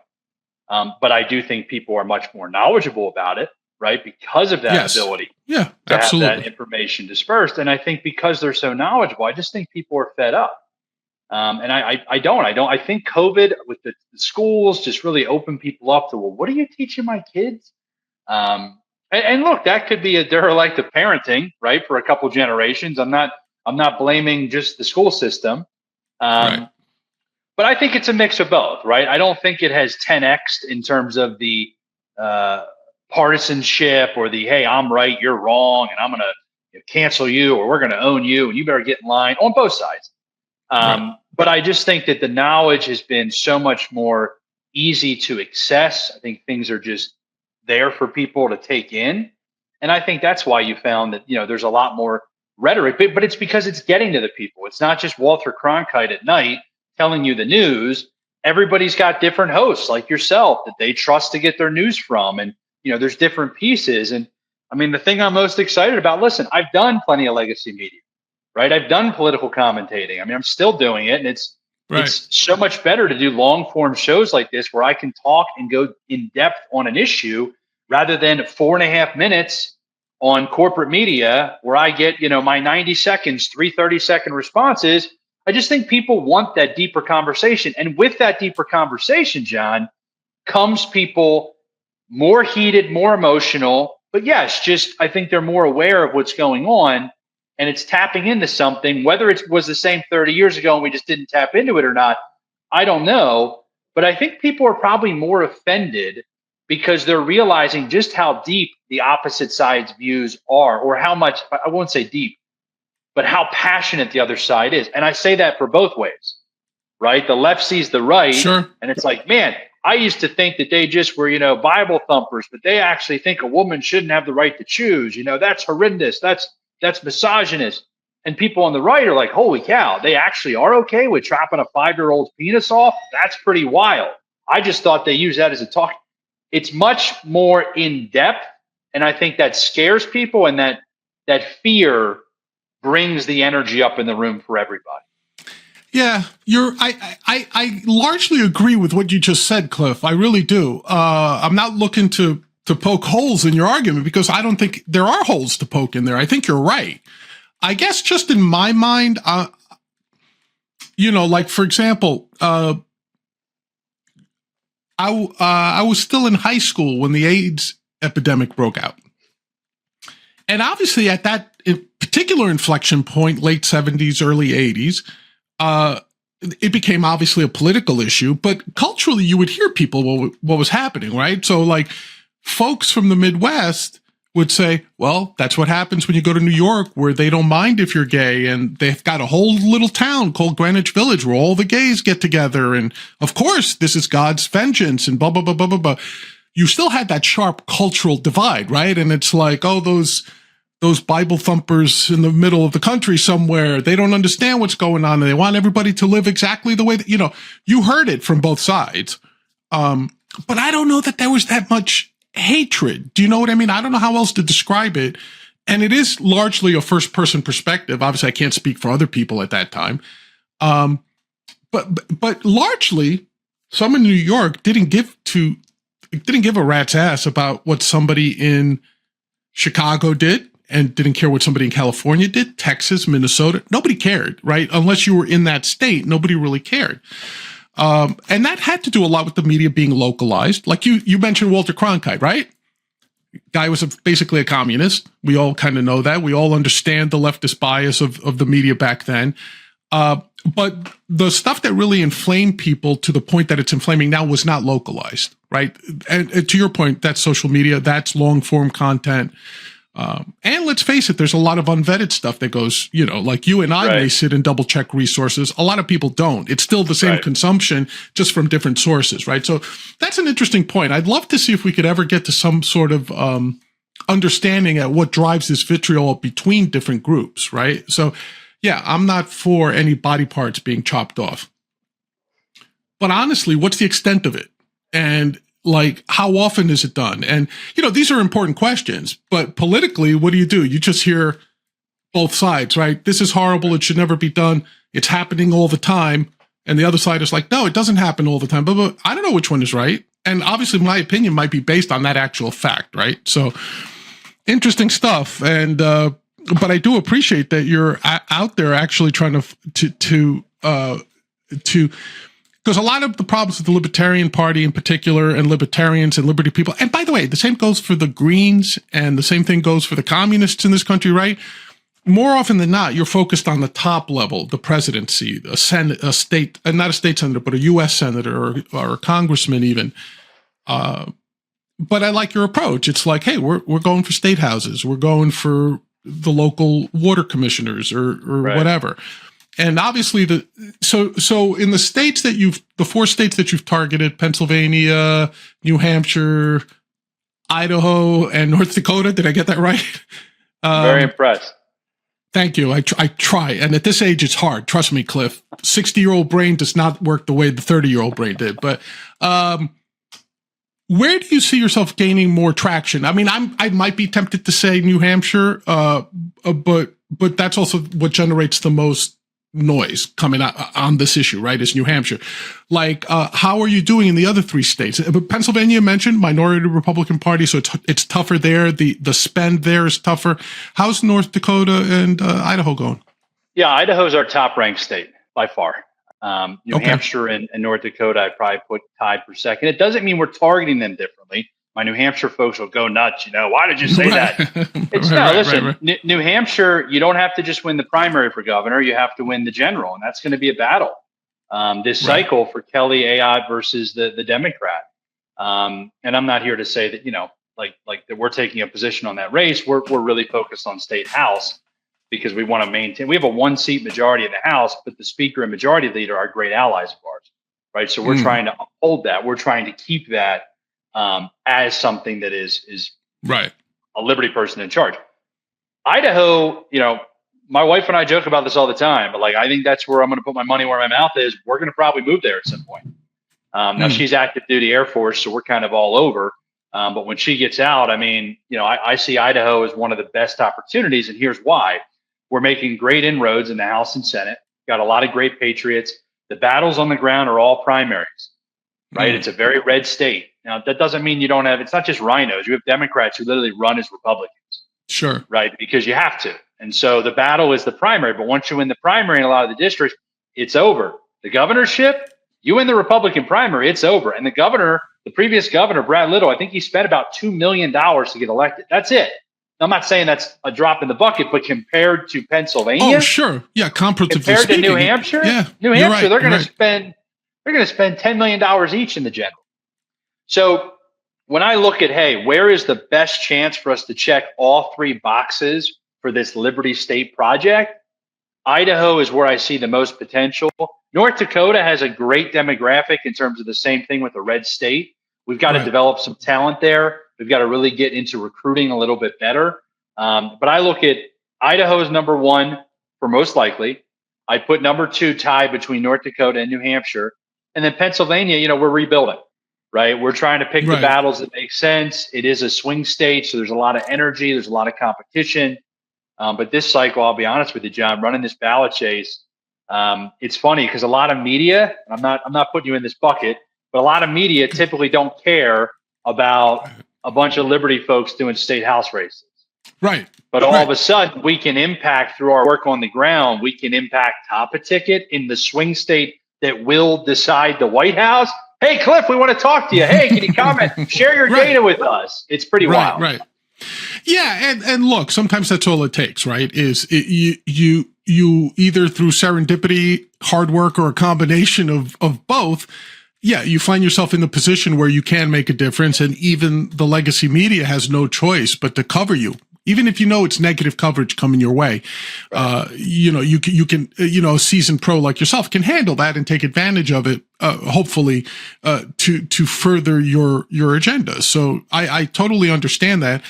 But I do think people are much more knowledgeable about it, right? Because of that ability to have that information dispersed. And I think because they're so knowledgeable, I just think people are fed up. And I think COVID with the schools just really opened people up to, well, what are you teaching my kids? And look, that could be a derelict of parenting, right? For a couple generations. I'm not blaming just the school system. Right. But I think it's a mix of both, right? I don't think it has 10x in terms of the partisanship or the, hey, I'm right, you're wrong, and I'm going to cancel you, or we're going to own you, and you better get in line on both sides. Right. But I just think that the knowledge has been so much more easy to access. I think things are just there for people to take in. And I think that's why you found that, you know, there's a lot more rhetoric, but it's because it's getting to the people. It's not just Walter Cronkite at night telling you the news. Everybody's got different hosts like yourself that they trust to get their news from. And, you know, there's different pieces. And I mean, the thing I'm most excited about, listen, I've done plenty of legacy media, right? I've done political commentating. I mean, I'm still doing it. And it's so much better to do long form shows like this where I can talk and go in depth on an issue rather than 4.5 minutes on corporate media where I get, you know, my 90 seconds, 3 30-second responses. I just think people want that deeper conversation. And with that deeper conversation, John, comes people more heated, more emotional. But yes, just I think they're more aware of what's going on, and it's tapping into something. Whether it was the same 30 years ago and we just didn't tap into it or not, I don't know. But I think people are probably more offended because they're realizing just how deep the opposite side's views are, or how much, I won't say deep, but how passionate the other side is. And I say that for both ways, right? The left sees the right, sure, and it's like, man, I used to think that they just were, you know, Bible thumpers, but they actually think a woman shouldn't have the right to choose. You know, that's horrendous. That's misogynist. And people on the right are like, holy cow, they actually are okay with chopping a 5-year-old's penis off? That's pretty wild. I just thought they used that as a talk. it's much more in depth. And I think that scares people, and that fear brings the energy up in the room for everybody. Yeah, I largely agree with what you just said, Cliff. I really do. I'm not looking to poke holes in your argument, because I don't think there are holes to poke in there. I think you're right. I guess just in my mind, like, for example, I was still in high school when the AIDS epidemic broke out. And obviously at that particular inflection point, late 70s, early 80s, it became obviously a political issue, but culturally you would hear people what was happening, right? So like folks from the Midwest would say, well, that's what happens when you go to New York, where they don't mind if you're gay, and they've got a whole little town called Greenwich Village where all the gays get together, and of course this is God's vengeance, and blah blah blah blah blah blah. You still had that sharp cultural divide, right? And it's like, oh, those Bible thumpers in the middle of the country somewhere, they don't understand what's going on, and they want everybody to live exactly the way that, you heard it from both sides. But I don't know that there was that much hatred. Do you know what I mean? I don't know how else to describe it. And it is largely a first person perspective. Obviously I can't speak for other people at that time. But largely someone in New York didn't give a rat's ass about what somebody in Chicago did, and didn't care what somebody in California did, Texas, Minnesota. Nobody cared, right? Unless you were in that state, nobody really cared. And that had to do a lot with the media being localized. Like you mentioned Walter Cronkite, right? Guy was basically a communist. We all kind of know that. We all understand the leftist bias of the media back then. But the stuff that really inflamed people to the point that it's inflaming now was not localized, right? And to your point, that's social media, that's long form content. And let's face it, there's a lot of unvetted stuff that goes, like you and I may sit and double check resources. A lot of people don't. It's still the same consumption, just from different sources, right? So that's an interesting point. I'd love to see if we could ever get to some sort of understanding at what drives this vitriol between different groups, right? So yeah, I'm not for any body parts being chopped off. But honestly, what's the extent of it? And like, how often is it done? And, these are important questions, but politically, what do? You just hear both sides, right? This is horrible. It should never be done. It's happening all the time. And the other side is like, no, it doesn't happen all the time. But I don't know which one is right. And obviously my opinion might be based on that actual fact, right? So interesting stuff. And, but I do appreciate that you're out there actually trying to because a lot of the problems with the Libertarian Party in particular, and libertarians and liberty people, and by the way, the same goes for the Greens, and the same thing goes for the communists in this country, right? More often than not, you're focused on the top level, the presidency, a state, not a state senator, but a U.S. senator or a congressman even. But I like your approach. It's like, hey, we're going for state houses. We're going for the local water commissioners or whatever. And obviously so in the states the 4 states that you've targeted, Pennsylvania, New Hampshire, Idaho, and North Dakota, did I get that right? Very impressed. Thank you. I try. And at this age, it's hard. Trust me, Cliff. 60-year-old brain does not work the way the 30-year-old brain did. But where do you see yourself gaining more traction? I mean, I might be tempted to say New Hampshire, but that's also what generates the most noise coming out on this issue, right? Is New Hampshire. Like, how are you doing in the other 3 states? Pennsylvania, you mentioned minority Republican Party, so it's tougher there. The spend there is tougher. How's North Dakota and Idaho going? Yeah, Idaho's our top ranked state by far. New Hampshire and North Dakota, I'd probably put tied for second. It doesn't mean we're targeting them differently. My New Hampshire folks will go nuts. Why did you say that? It's New Hampshire, you don't have to just win the primary for governor. You have to win the general, and that's going to be a battle this cycle for Kelly Ayotte versus the Democrat. And I'm not here to say that, like that we're taking a position on that race. We're really focused on state house because we want to maintain. We have a 1-seat majority in the House, but the speaker and majority leader are great allies of ours, right? So we're trying to uphold that. We're trying to keep that as something that is right, a liberty person in charge. Idaho, my wife and I joke about this all the time, but I think that's where I'm going to put my money where my mouth is. We're going to probably move there at some point. Now she's active duty Air Force, so we're kind of all over. But when she gets out, I mean, I see Idaho as one of the best opportunities, and here's why. We're making great inroads in the House and Senate. Got a lot of great patriots. The battles on the ground are all primaries, right? It's a very red state. Now, that doesn't mean you don't have, it's not just rhinos. You have Democrats who literally run as Republicans. Sure. Right? Because you have to. And so the battle is the primary. But once you win the primary in a lot of the districts, it's over. The governorship, you win the Republican primary, it's over. And the governor, the previous governor, Brad Little, I think he spent about $2 million to get elected. That's it. I'm not saying that's a drop in the bucket, but compared to Pennsylvania, oh sure, yeah, comparatively compared speaking, to New Hampshire, yeah, New Hampshire, right, they're going to spend $10 million each in the general. So when I look at, hey, where is the best chance for us to check all three boxes for this Liberty State project? Idaho is where I see the most potential. North Dakota has a great demographic in terms of the same thing with the red state. We've got to develop some talent there. We've got to really get into recruiting a little bit better. But I look at Idaho as number one for most likely. I put number two tied between North Dakota and New Hampshire. And then Pennsylvania, we're rebuilding, right? We're trying to pick the battles that make sense. It is a swing state, so there's a lot of energy. There's a lot of competition. But this cycle, I'll be honest with you, John, running this ballot chase, it's funny because a lot of media, I'm not putting you in this bucket, but a lot of media typically don't care about a bunch of Liberty folks doing state house races. Right. But all of a sudden, we can impact through our work on the ground. We can impact top a ticket in the swing state that will decide the White House. Hey, Cliff, we want to talk to you. Hey, can you comment? Share your data with us. It's pretty wild. Right. Yeah, and look, sometimes that's all it takes, right? You either through serendipity, hard work, or a combination of both. Yeah, you find yourself in the position where you can make a difference, and even the legacy media has no choice but to cover you. Even if it's negative coverage coming your way, you can, a seasoned pro like yourself can handle that and take advantage of it, hopefully, to further your agenda. So I totally understand that.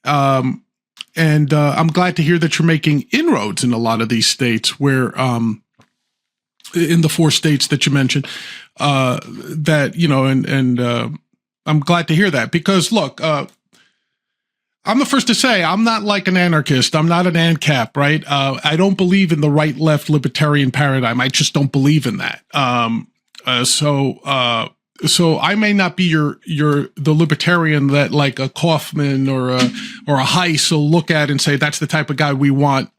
And I'm glad to hear that you're making inroads in a lot of these states where, in the 4 states that you mentioned, I'm glad to hear that because look, I'm the first to say I'm not like an anarchist. I'm not an ANCAP, right? I don't believe in the right-left libertarian paradigm. I just don't believe in that. So I may not be the libertarian that like a Kaufman or a Heiss will look at and say that's the type of guy we want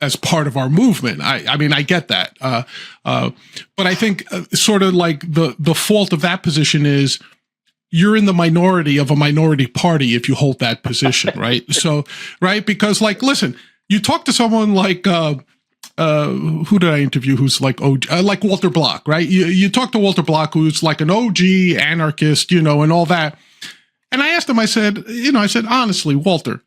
as part of our movement. I mean I get that, but I think sort of like the fault of that position is you're in the minority of a minority party if you hold that position, right? So right, because like listen, you talk to someone like who did I interview who's like like Walter Block, right? You talk to Walter Block, who's like an OG anarchist, and all that. And I asked him, I said, honestly, Walter,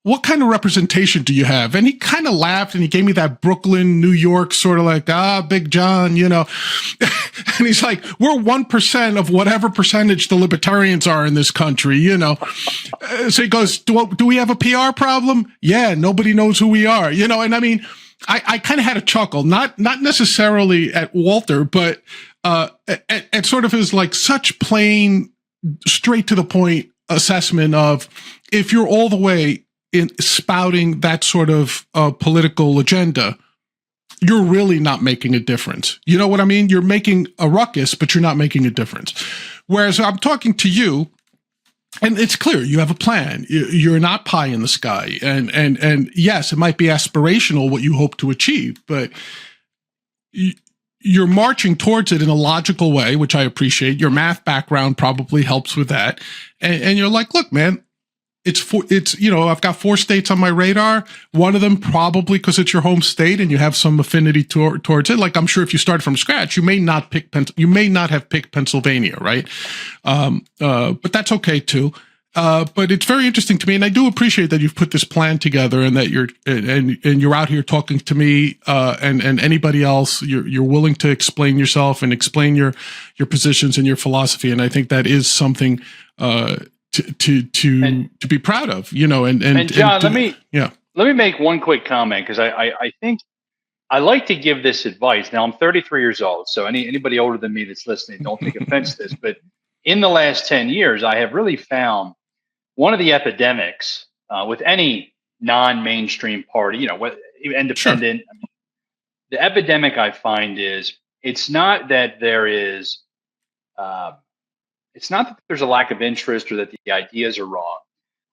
what kind of representation do you have? And he kind of laughed and he gave me that Brooklyn, New York sort of like, Big John, and he's like, we're 1% of whatever percentage the libertarians are in this country, So he goes, do we have a PR problem? Yeah, nobody knows who we are, and I mean, I kind of had a chuckle, not necessarily at Walter, but at sort of his like such plain, straight to the point assessment of if you're all the way in spouting that sort of political agenda, you're really not making a difference. You know what I mean? You're making a ruckus, but you're not making a difference. Whereas I'm talking to you, and it's clear you have a plan. You're not pie in the sky. And yes, it might be aspirational what you hope to achieve, but you're marching towards it in a logical way, which I appreciate. Your math background probably helps with that. And you're like, look, man, I've got 4 states on my radar. One of them probably because it's your home state and you have some affinity towards it. Like I'm sure if you start from scratch, you may not have picked Pennsylvania, right? But that's okay too. But it's very interesting to me, and I do appreciate that you've put this plan together and that you're out here talking to me and anybody else. You're willing to explain yourself and explain your positions and your philosophy, and I think that is something to be proud of, and John, let me make one quick comment because I think I like to give this advice. Now I'm 33 years old, so anybody older than me that's listening, don't take offense to this, but in the last 10 years, I have really found one of the epidemics with any non-mainstream party, independent. Sure. I mean, the epidemic I find is it's not that there's a lack of interest or that the ideas are wrong.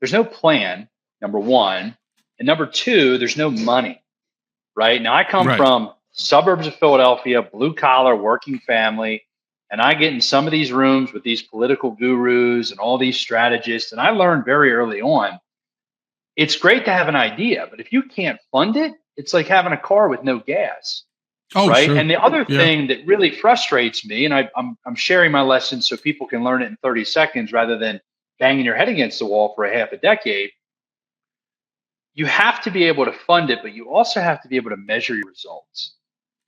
There's no plan, number one, and number two, there's no money. Right now, I come from suburbs of Philadelphia, blue collar, working family. And I get in some of these rooms with these political gurus and all these strategists. And I learned very early on, it's great to have an idea, but if you can't fund it, it's like having a car with no gas. Oh, right. Sure. And the other thing that really frustrates me, and I'm sharing my lessons so people can learn it in 30 seconds rather than banging your head against the wall for a half a decade. You have to be able to fund it, but you also have to be able to measure your results.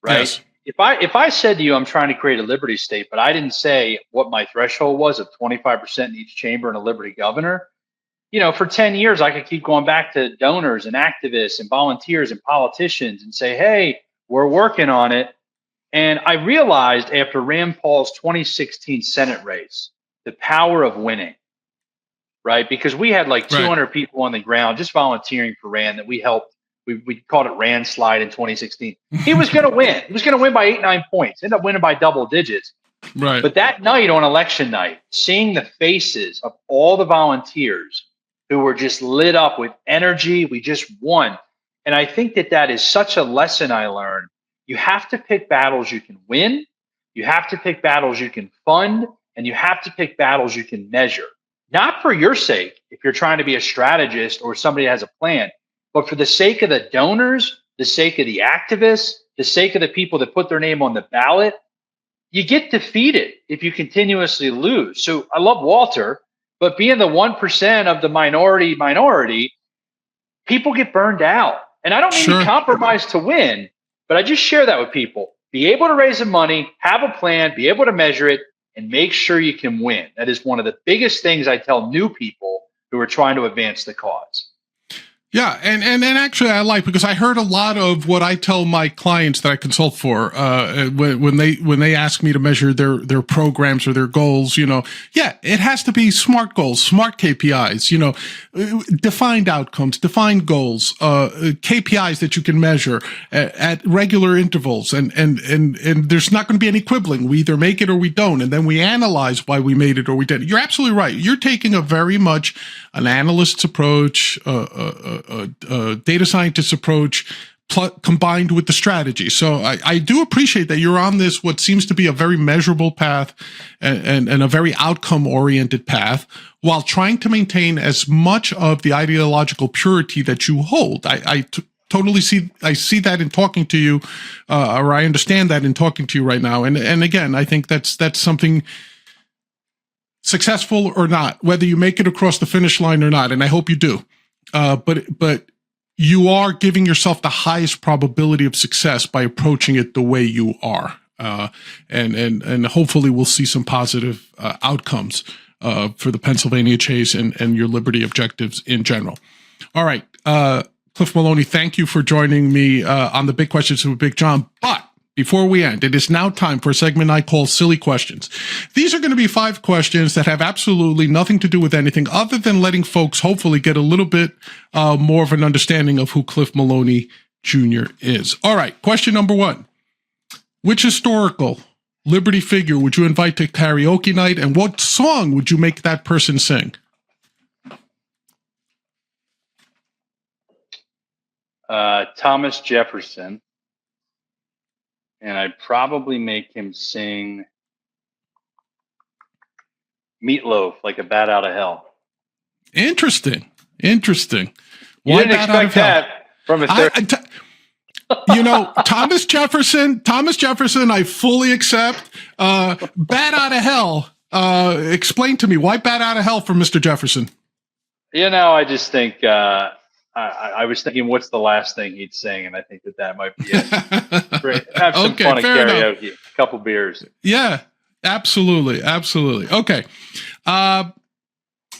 Right. Yes. If I said to you, I'm trying to create a liberty state, but I didn't say what my threshold was of 25% in each chamber and a liberty governor, for 10 years, I could keep going back to donors and activists and volunteers and politicians and say, hey, we're working on it. And I realized after Rand Paul's 2016 Senate race, the power of winning, right? Because we had like 200 people on the ground just volunteering for Rand that we helped. We called it Rand slide in 2016. He was going to win. He was going to win by 8-9 points, end up winning by double digits. Right. But that night on election night, seeing the faces of all the volunteers who were just lit up with energy, we just won. And I think that is such a lesson I learned. You have to pick battles you can win. You have to pick battles you can fund, and you have to pick battles you can measure. Not for your sake, if you're trying to be a strategist or somebody that has a plan, but for the sake of the donors, the sake of the activists, the sake of the people that put their name on the ballot. You get defeated if you continuously lose. So I love Walter, but being the 1% of the minority, people get burned out. And I don't mean to compromise to win, but I just share that with people. Be able to raise the money, have a plan, be able to measure it, and make sure you can win. That is one of the biggest things I tell new people who are trying to advance the cause. Yeah, and actually I like, because I heard a lot of what I tell my clients that I consult for when they ask me to measure their programs or their goals. It has to be SMART goals, SMART KPIs. Defined outcomes, defined goals, KPIs that you can measure at regular intervals, and there's not going to be any quibbling. We either make it or we don't, and then we analyze why we made it or we didn't. You're absolutely right. You're taking a very much an analyst's approach, data scientist approach combined with the strategy. So I do appreciate that you're on this, what seems to be a very measurable path and a very outcome oriented path, while trying to maintain as much of the ideological purity that you hold. I totally see that in talking to you, or I understand that in talking to you right now. And again, I think that's something, successful or not, whether you make it across the finish line or not, and I hope you do. But you are giving yourself the highest probability of success by approaching it the way you are. And hopefully we'll see some positive outcomes for the Pennsylvania chase and your liberty objectives in general. All right. Cliff Maloney, thank you for joining me on the Big Questions with Big John. But before we end, it is now time for a segment I call Silly Questions. These are going to be 5 questions that have absolutely nothing to do with anything other than letting folks hopefully get a little bit more of an understanding of who Cliff Maloney Jr. is. All right, question number 1. Which historical liberty figure would you invite to karaoke night, and what song would you make that person sing? Thomas Jefferson. And I'd probably make him sing Meatloaf, like a bat out of hell. Interesting. Why didn't expect that from a third. Thomas Jefferson, I fully accept. Bat out of hell. Explain to me, why bat out of hell for Mr. Jefferson? I just think, I was thinking, what's the last thing he'd sing? And I think that might be it. Great. Have some fun at karaoke, enough. A couple beers. Yeah, absolutely. Okay.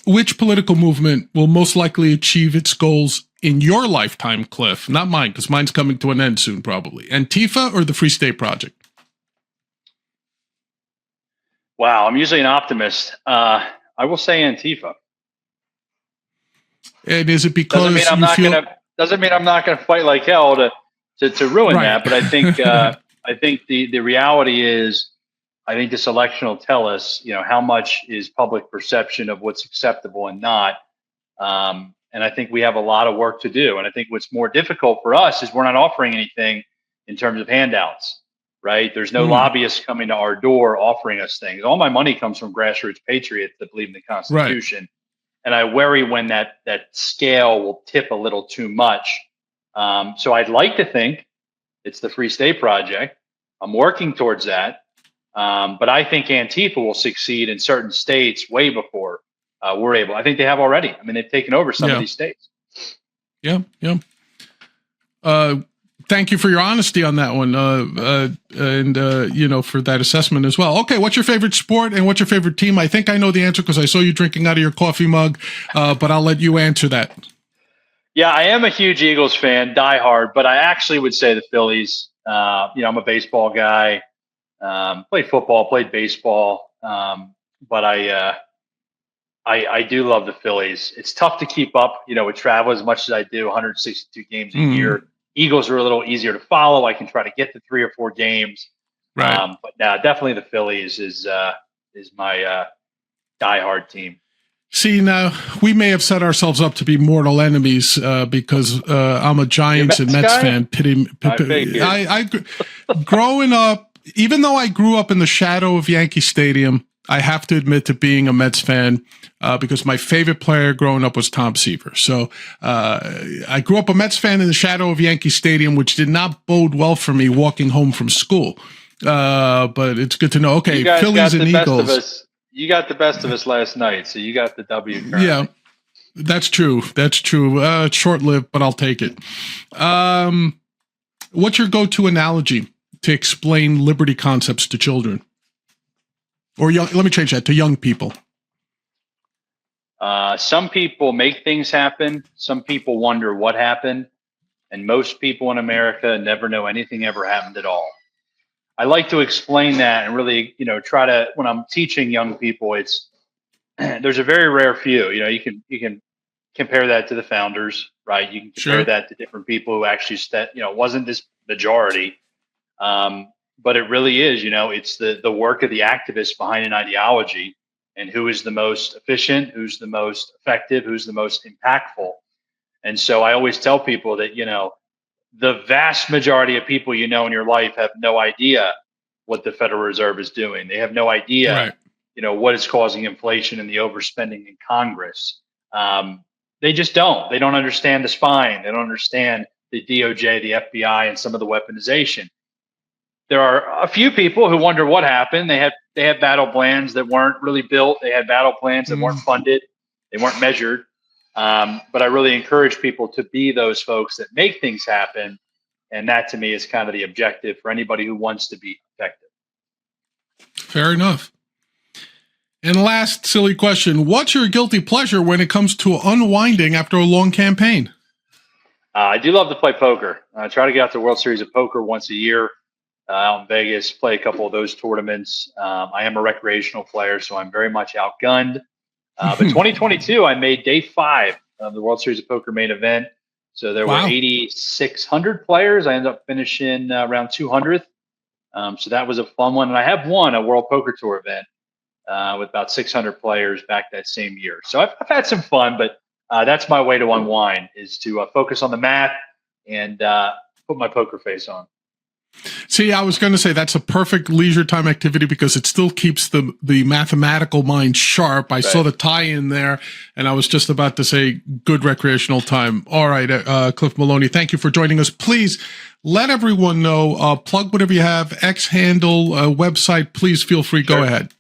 Which political movement will most likely achieve its goals in your lifetime, Cliff? Not mine, because mine's coming to an end soon, probably. Antifa or the Free State Project? Wow, I'm usually an optimist. I will say Antifa. And is it because doesn't mean I'm not gonna fight like hell to ruin that? But I think the reality is, I think this election will tell us, how much is public perception of what's acceptable and not. And I think we have a lot of work to do. And I think what's more difficult for us is we're not offering anything in terms of handouts, right? There's no lobbyists coming to our door offering us things. All my money comes from grassroots patriots that believe in the Constitution. Right. And I worry when that scale will tip a little too much. So I'd like to think it's the Free State Project. I'm working towards that. But I think Antifa will succeed in certain states way before we're able. I think they have already. I mean, they've taken over some of these states. Yeah. Thank you for your honesty on that one, and for that assessment as well. Okay, what's your favorite sport and what's your favorite team? I think I know the answer because I saw you drinking out of your coffee mug, but I'll let you answer that. Yeah, I am a huge Eagles fan, diehard, but I actually would say the Phillies. I'm a baseball guy. Played football, played baseball, but I do love the Phillies. It's tough to keep up, with travel as much as I do, 162 games a year. Eagles are a little easier to follow. I can try to get to 3 or 4 games. Right. But definitely the Phillies is my diehard team. See, now we may have set ourselves up to be mortal enemies because I'm a Giants and Mets fan. Growing up, even though I grew up in the shadow of Yankee Stadium, I have to admit to being a Mets fan because my favorite player growing up was Tom Seaver. So I grew up a Mets fan in the shadow of Yankee Stadium, which did not bode well for me walking home from school. But it's good to know. Okay, Phillies and Eagles. You got the best of us last night, so you got the W currently. Yeah, that's true. Short-lived, but I'll take it. What's your go-to analogy to explain liberty concepts to children? Or young, let me change that to young people. Some people make things happen. Some people wonder what happened. And most people in America never know anything ever happened at all. I like to explain that and really, try to, when I'm teaching young people, there's a very rare few, you can compare that to the founders, right? You can compare that to different people who actually wasn't this majority. But it really is, it's the work of the activists behind an ideology and who is the most efficient, who's the most effective, who's the most impactful. And so I always tell people that, the vast majority of people in your life have no idea what the Federal Reserve is doing. They have no idea, what is causing inflation and the overspending in Congress. They just don't. They don't understand the spying. They don't understand the DOJ, the FBI, and some of the weaponization. There are a few people who wonder what happened. They had battle plans that weren't really built. They had battle plans that weren't funded. They weren't measured. But I really encourage people to be those folks that make things happen. And that to me is kind of the objective for anybody who wants to be effective. Fair enough. And last silly question, what's your guilty pleasure when it comes to unwinding after a long campaign? I do love to play poker. I try to get out to the World Series of Poker once a year out in Vegas, play a couple of those tournaments. I am a recreational player, so I'm very much outgunned. But 2022, I made day 5 of the World Series of Poker main event. So there were 8,600 players. I ended up finishing around 200th. So that was a fun one. And I have won a World Poker Tour event with about 600 players back that same year. So I've had some fun, but that's my way to unwind, is to focus on the math and put my poker face on. See, I was going to say that's a perfect leisure time activity because it still keeps the mathematical mind sharp. I saw the tie-in there, and I was just about to say good recreational time. All right, Cliff Maloney, thank you for joining us. Please let everyone know, plug whatever you have, X handle, website, please feel free. Go ahead.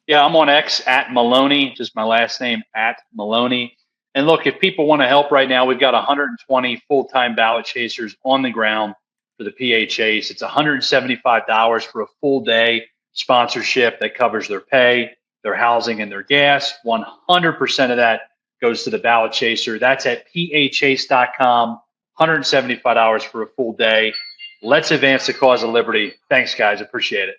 Yeah, I'm on X at Maloney, just my last name, at Maloney. And look, if people want to help right now, we've got 120 full-time ballot chasers on the ground for the PA Chase. It's $175 for a full day sponsorship that covers their pay, their housing, and their gas. 100% of that goes to the ballot chaser. That's at pachase.com. $175 for a full day. Let's advance the cause of liberty. Thanks, guys. Appreciate it.